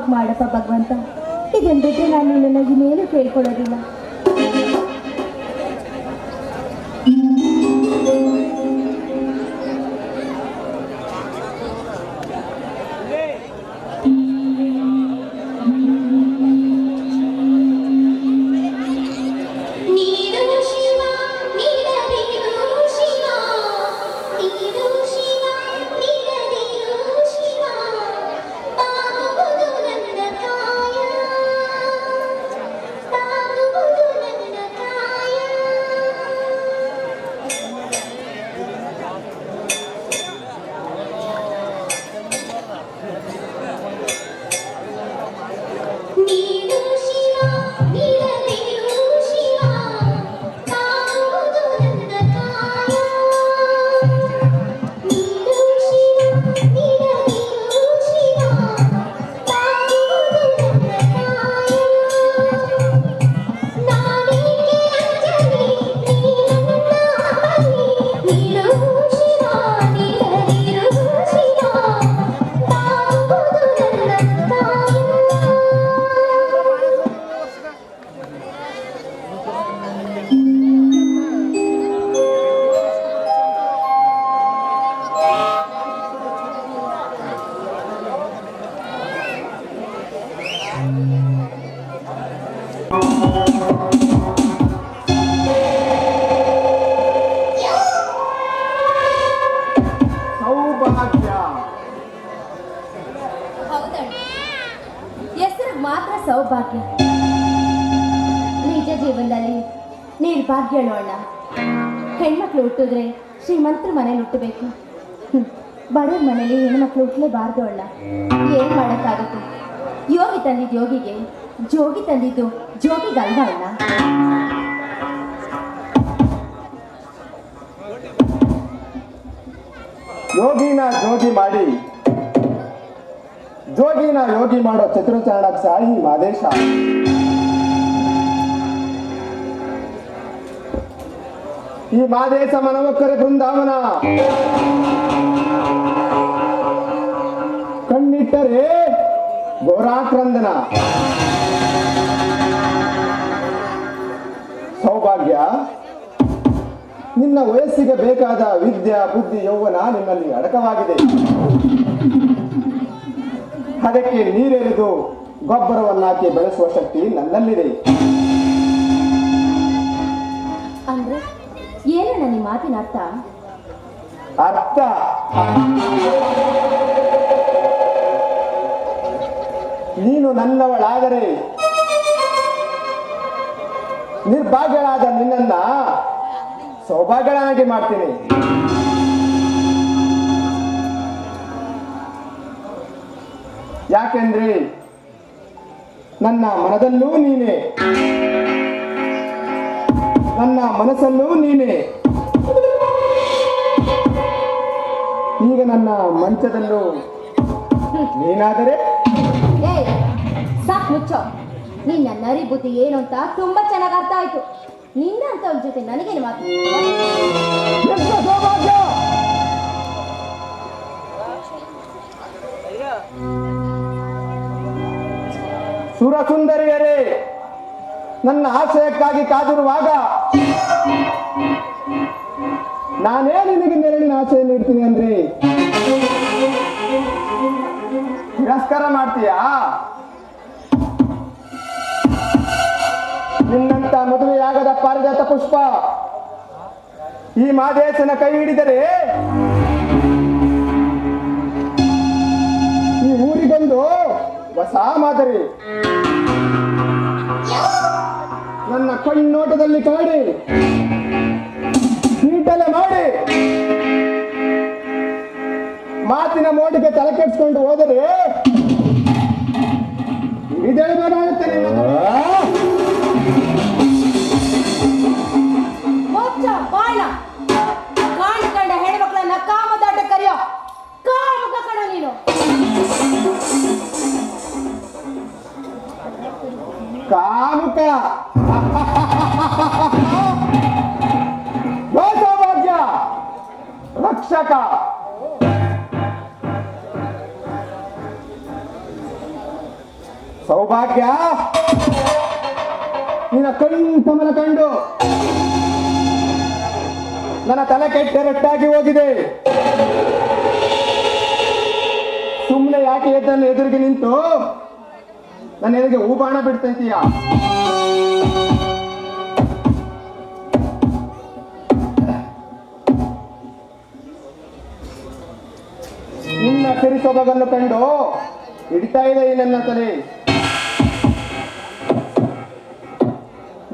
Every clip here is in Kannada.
ಮಗು ಮಾಡಪ್ಪ ಭಗವಂತ. ಇದನ್ನು ಬಿಟ್ಟರೆ ನಾನು ನಿನ್ನನ್ನು ಇನ್ನೇನು ಕೇಳ್ಕೊಳ್ಳೋದಿಲ್ಲ. ಮಾತ್ರ ಸೌಭಾಗ್ಯ. ನಿಜ ಜೀವನದಲ್ಲಿ ನಿರ್ಭಾಗ್ಯಳು ಅಣ್ಣ. ಹೆಣ್ಮಕ್ಳು ಹುಟ್ಟಿದ್ರೆ ಶ್ರೀಮಂತರ ಮನೇಲಿ ಹುಟ್ಟಬೇಕು. ಬಡವ್ರ ಮನೇಲಿ ಹೆಣ್ಮಕ್ಳು ಹುಟ್ಟಲೇಬಾರ್ದು ಅಣ್ಣ. ಏನು ಮಾಡೋಕ್ಕಾಗುತ್ತೆ? ಯೋಗಿ ತಂದಿದ್ದು ಯೋಗಿಗೆ, ಜೋಗಿ ತಂದಿದ್ದು ಜೋಗಿಗಲ್ವ ಅಣ್ಣ. ಯೋಗಿನ ಜೋಗಿ ಮಾಡಿ ಜೋಗಿನ ಯೋಗಿ ಮಾಡೋ ಚತುರಚಾರಣಾಕ್ಷ ಈ ಮಾದೇಶ. ಈ ಮಾದೇಶ ಮನವಕ್ಕರ ಬೃಂದಾವನ ಕಣ್ಣಿಟ್ಟರೆ ಘೋರಾಕ್ರಂದನ. ಸೌಭಾಗ್ಯ, ನಿನ್ನ ವಯಸ್ಸಿಗೆ ಬೇಕಾದ ವಿದ್ಯೆ ಬುದ್ಧಿ ಯೌವನ ನಿನ್ನಲ್ಲಿ ಅಡಕವಾಗಿದೆ. ಅದಕ್ಕೆ ನೀರೆರೆದು ಗೊಬ್ಬರವನ್ನಾಕಿ ಬೆಳೆಸುವ ಶಕ್ತಿ ನನ್ನಲ್ಲಿದೆ. ಅಂದ್ರೆ ಏನಣ್ಣ ನಿಮ್ಮ ಮಾತಿನ ಅರ್ಥ? ಅರ್ಥ ನೀನು ನನ್ನವಳಾದರೆ ನಿರ್ಭಾಗ್ಯಳಾದ ನಿನ್ನನ್ನ ಸೌಭಾಗ್ಯಳಾಗಿ ಮಾಡ್ತೀನಿ. ಯಾಕೆಂದ್ರೆ ನನ್ನ ಮನದಲ್ಲೂ ನೀನೆ, ನನ್ನ ಮನಸ್ಸಲ್ಲೂ ನೀನೆ, ಈಗ ನನ್ನ ಮಂಚದಲ್ಲೂ ನೀನಾದರೆ. ಸಾಕು ಮುಚ್ಚೋ. ನಿನ್ನ ನರಿ ಬುದ್ಧಿ ಏನು ಅಂತ ತುಂಬಾ ಚೆನ್ನಾಗಿ ಅರ್ಥ ಆಯ್ತು. ನಿನ್ನ ಅಂತ ಜೊತೆ ನನಗೇನು ಮಾತು? ಸುರಸುಂದರಿಯರೇ, ನನ್ನ ಆಶಯಕ್ಕಾಗಿ ಕಾದಿರುವಾಗ ನಾನೇ ನಿನಗೆ ನೆರಳಿನ ಆಶೆಯನ್ನು ಇಡ್ತೀನಿ ಅಂದ್ರೆ ತಿರಸ್ಕಾರ ಮಾಡ್ತೀಯಾ? ನಿನ್ನಂತ ಮದುವೆಯಾಗದ ಪಾರಿಜಾತ ಪುಷ್ಪ ಈ ಮಾದೇಶನ ಕೈ ಹಿಡಿದರೆ ಈ ಊರಿಗೊಂದು ಹೊಸ ಮಾದರಿ. ನನ್ನ ಕಣ್ಣೋಟದಲ್ಲಿ ಕಾಡಿ ಕೀಟಲೆ ಮಾಡಿ ಮಾತಿನ ಮೋಡಿಗೆ ತಲೆ ಕೆಡಿಸ್ಕೊಂಡು ಹೋದರೆ ಇದೇಳಬೇಕಾಗುತ್ತೆ. ಕಂಡ ಹೆಣ್ಮಕ್ಳನ್ನ ಕಾಮದಾಟ ಕರೆಯೋ ಕಾಮುಕ ಕಣ ನೀನು. ಕಾಮುಕ ಸೌಭಾಗ್ಯ ರಕ್ಷಕ. ಸೌಭಾಗ್ಯ, ನಿನ್ನ ಕಮಲ ಕಂಡು ನನ್ನ ತಲೆ ಕೆಟ್ಟರಟ್ಟಾಗಿ ಹೋಗಿದೆ. ಸುಮ್ಮನೆ ಯಾಕೆ ಎದ್ದನ್ನು ಎದುರಿಗೆ ನಿಂತು ನನ್ನ ಎದುರಿಗೆ ಹೂಬಾಣ ಬಿಡ್ತಂತೀಯ? ನಿನ್ನ ಸಿರಿ ಸೊಬಗನ್ನು ಕಂಡು ಹಿಡಿತಾ ಇದೆ ಈ ನನ್ನ ತಲೆ.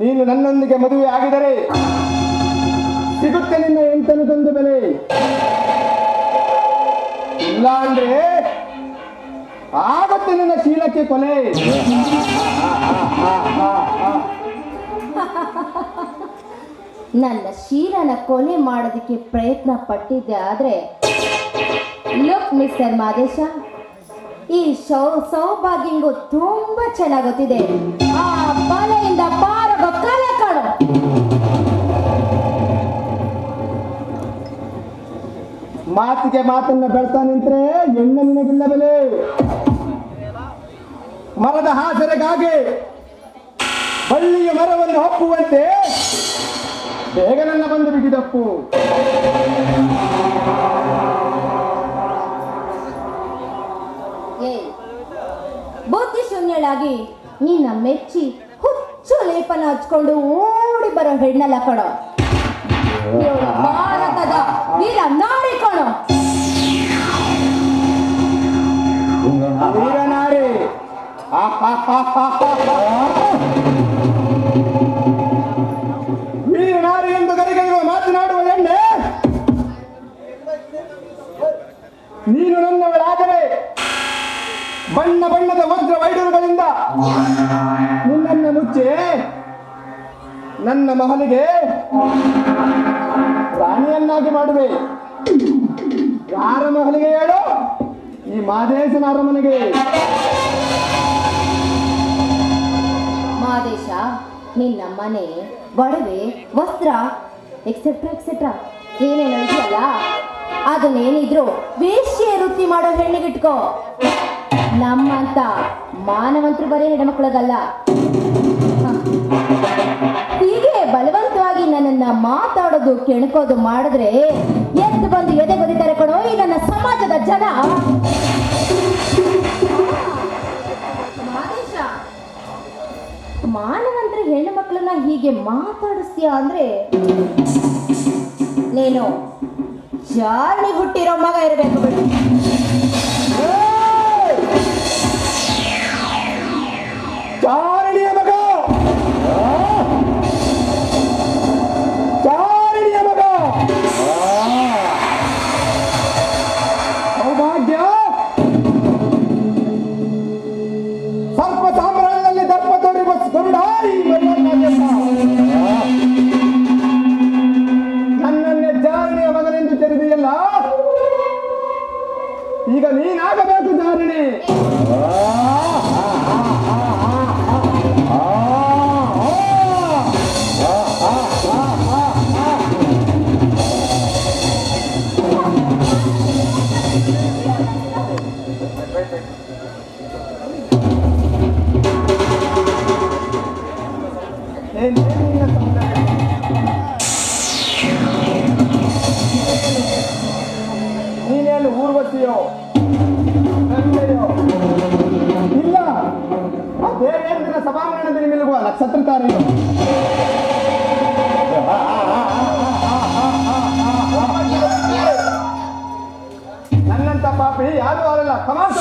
ನೀನು ನನ್ನೊಂದಿಗೆ ಮದುವೆ ಆಗಿದರೆ ಸಿಗುತ್ತೆ ನಿನ್ನ ಎಂಟನು ತಂದು ಬೆಲೆ. ಇಲ್ಲ ಅಂದ್ರೆ ಆಗುತ್ತೆ ನಿನ್ನ ಶೀಲಕ್ಕೆ ಕೊಲೆ. ನನ್ನ ಶೀಲನ ಕೊಲೆ ಮಾಡೋದಕ್ಕೆ ಪ್ರಯತ್ನ ಪಟ್ಟಿದ್ದೆ, ಆದ್ರೆ ಲುಕ್ ಮಿಸ್ಟರ್ ಮಾದೇಶ, ಈ ಸೌಭಾಗ್ಯಂಗೂ ತುಂಬಾ ಚೆನ್ನಾಗಿ ಗೊತ್ತಿದೆ ಆ ಬಲೆಯಿಂದ ಪಾರಗೋ ಕಲೆ ಕಾಣು. ಮಾತಿಗೆ ಮಾತನ್ನ ಬೆಳ್ತಾ ನಿಂತ್ರೆ ಎಣ್ಣ ನಿನಗಿಲ್ಲ ಬೆಲೆ. ಮರದ ಹಾಸರೆಗಾಗಿ ಬಳ್ಳಿಯ ಮರವನ್ನು ಹಪ್ಪುವಂತೆ ಬೇಗ ನನ್ನ ಬಂದು ಬಿಗಿದಪ್ಪು. ಬುದ್ಧಿ ಶೂನ್ಯಳಾಗಿ ನಿನ್ನ ಮೆಚ್ಚಿ ಹುಚ್ಚು ಲೇಪನ ಹಚ್ಕೊಂಡು ಓಡಿ ಬರೋ ಹೆಣ್ಣಲ್ಲ ಕಣೋ, ಭಾರತದ ವೀರ ನಾರಿ ಕಣೋ. ವೀರನಾರಿ, ವೀರನಾರಿ ಎಂದು ಗರಿಗೆಯುವ ಮಾತನಾಡುವ ಹೆಣ್ಣೆ, ನೀನು ನನ್ನವಳಾದರೆ ಬಣ್ಣ ಬಣ್ಣದ ವಜ್ರ ವೈಡೂರುಗಳಿಂದ ನಿನ್ನನ್ನು ಮುಚ್ಚಿ ನನ್ನ ಮಹಲಿಗೆ ರಾಣಿಯನ್ನಾಗಿ ಮಾಡುವೆ. ಯಾರ ಮಹಲಿಗೆ ಹೇಳು? ಈ ಮಾದೇಶನ ಅರಮನೆಗೆ. ಮಾದೇಶ, ನಿನ್ನ ಮನೆ, ಒಡವೆ, ವಸ್ತ್ರ ಎಕ್ಸೆಟ್ರಾ ಎಕ್ಸೆಟ್ರಾ ಏನೇನು ಇದೆಯಲ್ಲ, ಅದನ್ನೇನಿದ್ರು ವೇಶ್ಯೆ ವೃತ್ತಿ ಮಾಡೋ ಹೆಣ್ಣಿಗಿಟ್ಕೋ. ನಮ್ಮಂತ ಮಾನವಂತರು ಬರೀ ಹೆಣ್ಮಕ್ಳಿಗಲ್ಲ. ಹೀಗೆ ಬಲವಂತವಾಗಿ ನನ್ನನ್ನ ಮಾತಾಡೋದು ಕೆಣಕೋದು ಮಾಡಿದ್ರೆ ಎದ್ದು ಬಂದು ಎದೆ ಬದಿತಾರೆ ಕೊಡೋ ಈ ನನ್ನ ಸಮಾಜದ ಜನ. ಮಾದೇಶ, ಮಾನವಂತರ ಹೆಣ್ಣು ಮಕ್ಕಳನ್ನ ಹೀಗೆ ಮಾತಾಡಿಸ್ತೀಯ ಅಂದ್ರೆ ನೀನು ಜಾರ್ಣಿ ಹುಟ್ಟಿರೋ ಮಗ ಇರಬೇಕು ಬಿಡು. ಚಾರಣಿಯ ಮಗ, ಚಾರಣಿಯ ಮಗ. ಸೌಭಾಗ್ಯ, ಸರ್ಪ ಸಾಮ್ರಾಜ್ಯದಲ್ಲಿ ದರ್ಪ ತೋರಿ ಗರುಡ ನನ್ನನ್ನೇ ಚಾರಣಿಯ ಮಗನೆಂದು ತೆರೆದಿಯಲ್ಲ, ಈಗ ನೀನಾಗಬೇಕು ಚಾರಣಿ. ನೀನೇನು ಊರ್ವಶಿಯೋ ತಂದೆಯೋ ಇಲ್ಲ, ಆ ದೇವೇಂದ್ರನ ಸಭಾಂಗಣದಲ್ಲಿ ನಿಲ್ಲುವ ನಕ್ಷತ್ರ ತಾರೆಯೋ. ನನ್ನಂತ ಪಾಪಿ ಯಾರು ಅವರಲ್ಲ. ಕಮಾನ್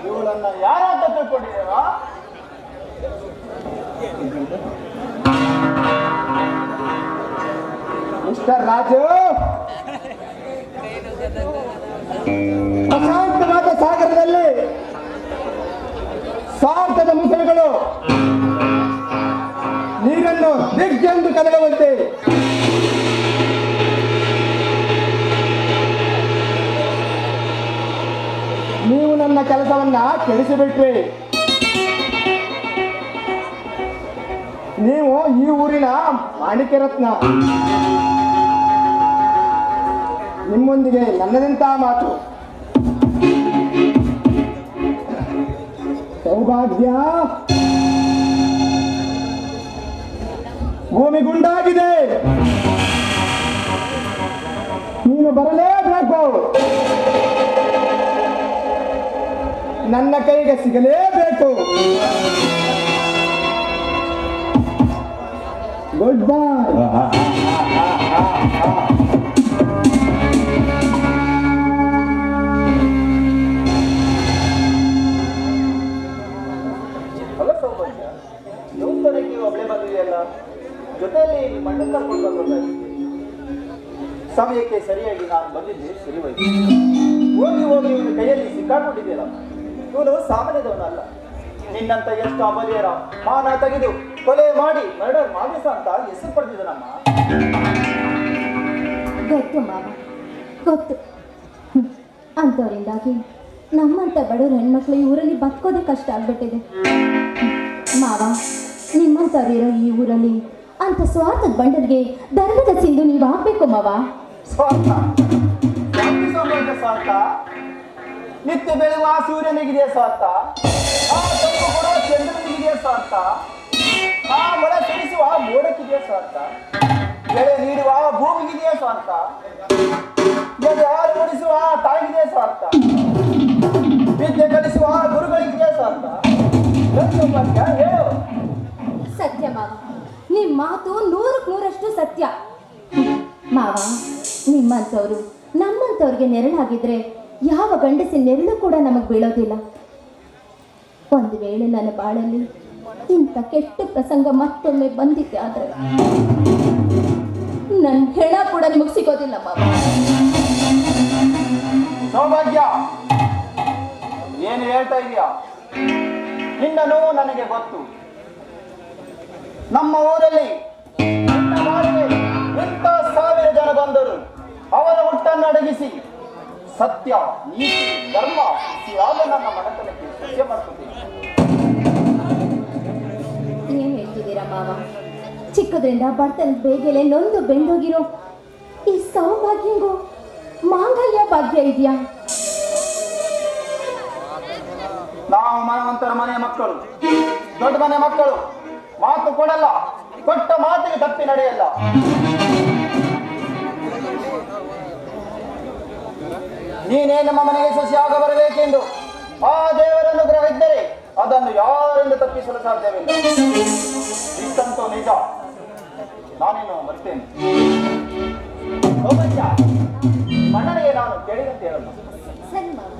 ಇವಳನ್ನ ಯಾರಂತ ತಿಳ್ಕೊಂಡಿದ್ದೀರಾ? ಮಿಸ್ಟರ್ ರಾಜು, ಪ್ರಶಾಂತವಾದ ಸಾಗರದಲ್ಲಿ ಸ್ವಾರ್ಥದ ಮುಸಲುಗಳು ನೀರನ್ನು ದಿಗ್ಗೆಂದು ಕದಡುವಂತೆ ಕೆಲಸವನ್ನ ಕೆಡಿಸಿಬಿಟ್ರಿ. ನೀವು ಈ ಊರಿನ ಮಾಣಿಕ್ಯ ರತ್ನ. ನಿಮ್ಮೊಂದಿಗೆ ನನ್ನದಂತ ಮಾತು. ಸೌಭಾಗ್ಯ, ಭೂಮಿ ಗುಂಡಾಗಿದೆ, ನೀನು ಬರಲೇಬೇಕು, ನನ್ನ ಕೈಗೆ ಸಿಗಲೇಬೇಕು. ಗುಡ್ ಬಾಯ್. ಅಲ್ಲ ಸೌಭಾಗ್ಯ, ನೂತನಕ್ಕೆ ಒಬ್ಬಳೆ ಬಂದಿದೆಯಲ್ಲ, ಜೊತೆಯಲ್ಲಿ ಮಣ್ಣು ಕರ್ಕೊಂಡು ಬಂದೋದಾಗಿ ಸಮಯಕ್ಕೆ ಸರಿಯಾಗಿ ನಾನು ಬಂದಿದ್ದೆ ಸರಿವಾಯ್ತು. ಹೋಗಿ ಹೋಗಿ ಇವನು ಕೈಯಲ್ಲಿ ಸಿಕ್ಕಾಕೊಂಡಿದ್ದೀರ. ಇವನು ಸಾಮಾನ್ಯದವನಲ್ಲ. ನಿನ್ನಂತ ಎಷ್ಟು ಅಬಲಿಯರ ಮಾನ ತೆಗೆದು ಕೊಲೆ ಮಾಡಿ ಮರ್ಡರ್ ಮಾಡಿಸ ಅಂತ ಹೆಸರು ಪಡೆದಿದ್ದನಮ್ಮ. ಗೊತ್ತು ಮಾವ, ಗೊತ್ತು. ಅಂಥವರಿಂದಾಗಿ ನಮ್ಮಂಥ ಬಡವ್ರ ಹೆಣ್ಮಕ್ಳು ಈ ಊರಲ್ಲಿ ಬದುಕೋದೇ ಕಷ್ಟ ಆಗ್ಬಿಟ್ಟಿದೆ. ಮಾವ, ನಿಮ್ಮಂಥವ್ರಿರೋ ಈ ಊರಲ್ಲಿ ಅಂತ ಸ್ವಾರ್ಥದ ಬಂಡಲ್ಗೆ ಧರ್ಮದ ಸಿಂಧು ನೀವು ಆಗ್ಬೇಕು ಮಾವ. ಸ್ವಾರ್ಥ, ಸೌಭಾಗ್ಯ ಸ್ವಾರ್ಥ. ನಿತ್ಯ ಬೆಳೆಯುವ ಸೂರ್ಯನಿಗಿದೆಯೇ ಸ್ವಾರ್ಥ? ಆ ತಂಪು ಕೊಡುವ ಚಂದ್ರನಿಗಿದೆಯೇ ಸ್ವಾರ್ಥ? ಆ ಮಳೆ ಸುರಿಸುವ ಮೋಡಕ್ಕಿದೆಯೇ ಸ್ವಾರ್ಥ? ಬೆಳೆ ನೀಡುವ ಭೂಮಿಗಿದೆಯೇ ಸ್ವಾರ್ಥ? ಎದೆ ಹಾಲು ಕುಡಿಸುವ ತಾಯಿಗಿದೆಯೇ ಸ್ವಾರ್ಥ? ವಿದ್ಯೆ ಕಲಿಸುವ ಗುರುಗಳಿಗಿದೆಯೇ ಸ್ವಾರ್ಥ? ಸೌಭಾಗ್ಯ ಹೇಳು. ಸತ್ಯ ಮಾವ, ನಿಮ್ಮ ಮಾತು 100% ಸತ್ಯ. ಮಾವ, ನಿಮ್ಮಂಥವ್ರು ನಮ್ಮಂಥವ್ರಿಗೆ ನೆರಳಾಗಿದ್ರೆ ಯಾವ ಗಂಡಸಿನ ನೆರಳು ಕೂಡ ನಮಗೆ ಬೀಳೋದಿಲ್ಲ. ಒಂದು ವೇಳೆ ನನ್ನ ಬಾಳಲ್ಲಿ ಇಂಥ ಕೆಟ್ಟ ಪ್ರಸಂಗ ಮತ್ತೊಮ್ಮೆ ಬಂದಿದ್ದೆ ಆದರೆ ನನ್ನ ಹೆಣ ಕೂಡ ನಿಮಗೆ ಸಿಗೋದಿಲ್ಲ ಮಾವ. ಸೌಭಾಗ್ಯ, ಏನು ಹೇಳ್ತಾ ಇದೀಯಾ? ನಿನ್ನ ನೋವು ನನಗೆ ಗೊತ್ತು. ನಮ್ಮ ಊರಲ್ಲಿ ನಿನ್ನ ಬಾಳಿಗೆ ಎಂಥ 1000 ಜನ ಬಂದರು. ಅವರ ಹುಟ್ಟನ್ನು ಅಡಗಿಸಿ ಸತ್ಯ, ನೀತಿ, ಧರ್ಮ ಯಾಗ ನನ್ನ ಮನತನಕ್ಕೆ ಸತ್ಯ ಮಾಡ್ಕೊತೀನಿ. ಏನ್ ಹೇಳ್ತಿದ್ದೀರಾ ಮಾವ? ಚಿಕ್ಕದ್ರಿಂದ ಬರ್ತನ ಬೇಗೆಲೆ ನೊಂದು ಬೆಂದೋಗಿರೋ ಈ ಸೌಭಾಗ್ಯಂಗೂ ಮಾಂಗಲ್ಯ ಭಾಗ್ಯ ಇದೆಯಾ? ನಾವು ಮನವಂತರ ಮನೆಯ ಮಕ್ಕಳು, ದೊಡ್ಡ ಮನೆ ಮಕ್ಕಳು. ಮಾತು ಕೊಡಲ್ಲ, ಕೊಟ್ಟ ಮಾತಿಗೆ ತಪ್ಪಿ ನಡೆಯಲ್ಲ. ನೀನೇ ನಮ್ಮ ಮನೆಗೆ ಸೊಸೆಯಾಗ ಬರಬೇಕೆಂದು ಆ ದೇವರನ್ನು ಗ್ರಹ ಇದ್ದರೆ ಅದನ್ನು ಯಾರಿಂದ ತಪ್ಪಿಸಲು ಸಾಧ್ಯವಿಲ್ಲ. ಇಷ್ಟಂತೂ ನಿಜ. ನಾನೇನು ಬರ್ತೇನೆ. ಸೌಭಾಗ್ಯ, ಮಣ್ಣನಿಗೆ ನಾನು ಕೇಳಿದಂತೆ ಹೇಳಲ್ಲ. ಸರಿ ಮಾವ.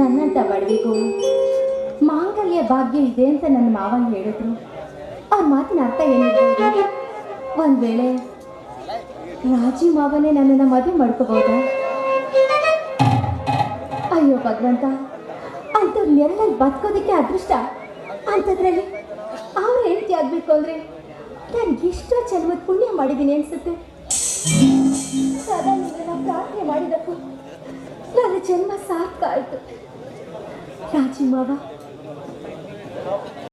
ನನ್ನಂತ ಬಡವಿಗೂ ಮಾಂಗಲ್ಯ ಭಾಗ್ಯ ಇದೆ ಅಂತ ನನ್ನ ಮಾವ ಹೇಳಿದ್ರು. ಅವ್ರ ಮಾತಿನ ಅರ್ಥ ಏನಿರ್ಬೋದು? ಒಂದ್ ವೇಳೆ ರಾಜಿ ಮಾವನೇ ನನ್ನನ್ನು ಮದುವೆ ಮಾಡ್ಕೋಬಹುದಾ? ಅಯ್ಯೋ ಭಗವಂತ, ಅಂಥವ್ರ ನೆರಳಲ್ಲಿ ಬದುಕೋದಕ್ಕೆ ಅದೃಷ್ಟ. ಅಂಥದ್ರಲ್ಲಿ ಅವ್ರ ಹೆಂಡತಿ ಆಗ್ಬೇಕು ಅಂದ್ರೆ ನಾನು ಎಷ್ಟೋ ಜನ್ಮದ ಪುಣ್ಯ ಮಾಡಿದ್ದೀನಿ ಅನ್ಸುತ್ತೆ. ಸದಾ ನಿಮ್ಮನ್ನ ಪ್ರಾರ್ಥನೆ ಮಾಡಿದಕ್ಕೂ ನನ್ನ ಜನ್ಮ ಸಾರ್ಥಕ ಆಯ್ತು. ರಾಜಿ ಮಾವ,